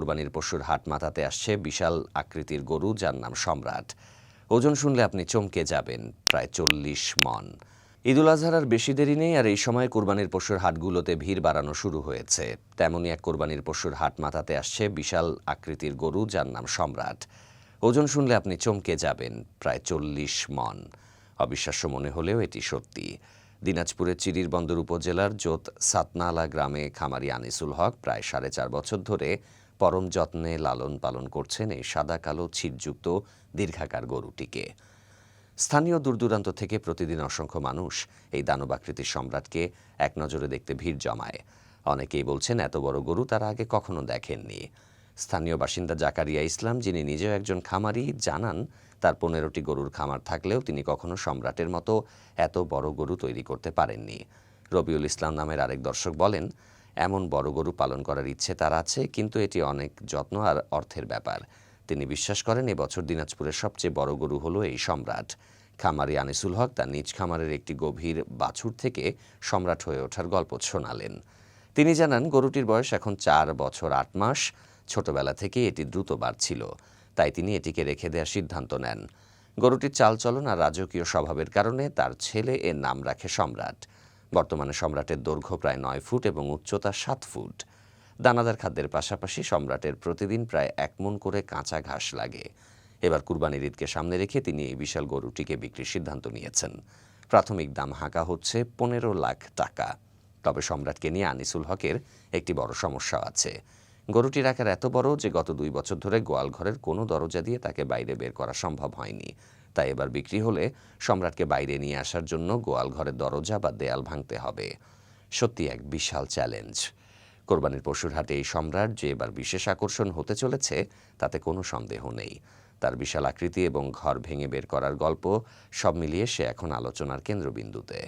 কোরবানির পশুর হাট মাতাতে আসছে বিশাল আকৃতির গরু, যার নাম সম্রাট। ওজন শুনলে আপনি চমকে যাবেন, প্রায় 40 মণ। ঈদুল আজহার আর বেশি দেরি নেই, আর এই সময় কোরবানির পশুর হাটগুলোতে ভিড় বাড়ানো শুরু হয়েছে। তেমনই এক কোরবানির পশুর হাট মাতাতে আসছে বিশাল আকৃতির গরু, যার নাম সম্রাট। ওজন শুনলে আপনি চমকে যাবেন, প্রায় 40 মণ। অবিশ্বাস্য মনে হলেও এটি সত্যি। দিনাজপুরের চিরিরবন্দর উপজেলার জোত সাতনালা গ্রামে খামারি আনিসুল হক প্রায় 4.5 বছর ধরে পরম যত্নে লালন পালন করছেন এই সাদা কালো ছিটযুক্ত দীর্ঘাকার গরুটিকে। স্থানীয় দূরদূরান্ত থেকে প্রতিদিন অসংখ্য মানুষ এই দানবাকৃতির সম্রাটকে এক নজরে দেখতে ভিড় জমায়। অনেকেই বলছেন এত বড় গরু তারা আগে কখনো দেখেননি। স্থানীয় বাসিন্দা জাকারিয়া ইসলাম, যিনি নিজেও একজন খামারি, জানান তার 15টি গরুর খামার থাকলেও তিনি কখনো সম্রাটের মতো এত বড় গরু তৈরি করতে পারেননি। রবিউল ইসলাম নামের আরেক দর্শক বলেন, এমন বড় গরু পালন করার ইচ্ছে তার আছে, কিন্তু এটি অনেক যত্ন আর অর্থের ব্যাপার। তিনি বিশ্বাস করেন এবছর দিনাজপুরের সবচেয়ে বড় গরু হলো এই সম্রাট। খামারি আনিসুল হক তার নিজ খামারের একটি গভীর বাছুর থেকে সম্রাট হয়ে ওঠার গল্প শোনালেন। তিনি জানান গরুটির বয়স এখন 4 বছর 8 মাস। ছোটবেলা থেকে এটি দ্রুত বাড়ছিল, তাই তিনি এটিকে রেখে দেওয়ার সিদ্ধান্ত নেন। গরুটির চালচলন আর রাজকীয় স্বভাবের কারণে তার ছেলে এর নাম রাখে সম্রাট। বর্তমানে সম্রাটের দৈর্ঘ্য প্রায় 9 ফুট এবং উচ্চতা 7 ফুট। দানাদার খাদ্যের পাশাপাশি সম্রাটের প্রতিদিন প্রায় 1 মণ করে কাঁচা ঘাস লাগে। এবার কুরবানির ঈদকে সামনে রেখে তিনি এই বিশাল গরুটিকে বিক্রির সিদ্ধান্ত নিয়েছেন। প্রাথমিক দাম হাঁকা হচ্ছে 15 লাখ টাকা। তবে সম্রাটকে নিয়ে আনিসুল হকের একটি বড় সমস্যা আছে। গরুটির আকার এত বড় যে গত 2 বছর ধরে গোয়াল ঘরের কোনো দরজা দিয়ে তাকে বাইরে বের করা সম্ভব হয়নি। তাই এবার বিক্রি হলে সম্রাটকে বাইরে নিয়ে আসার জন্য গোয়াল ঘরের দরজা বা দেয়াল ভাঙতে হবে। সত্যি এক বিশাল চ্যালেঞ্জ। কোরবানির পশুর হাটে এই সম্রাট যে এবার বিশেষ আকর্ষণ হতে চলেছে তাতে কোনো সন্দেহ নেই। তার বিশাল আকৃতি এবং ঘর ভেঙে বের করার গল্প, সব মিলিয়ে সে এখন আলোচনার কেন্দ্রবিন্দুতে।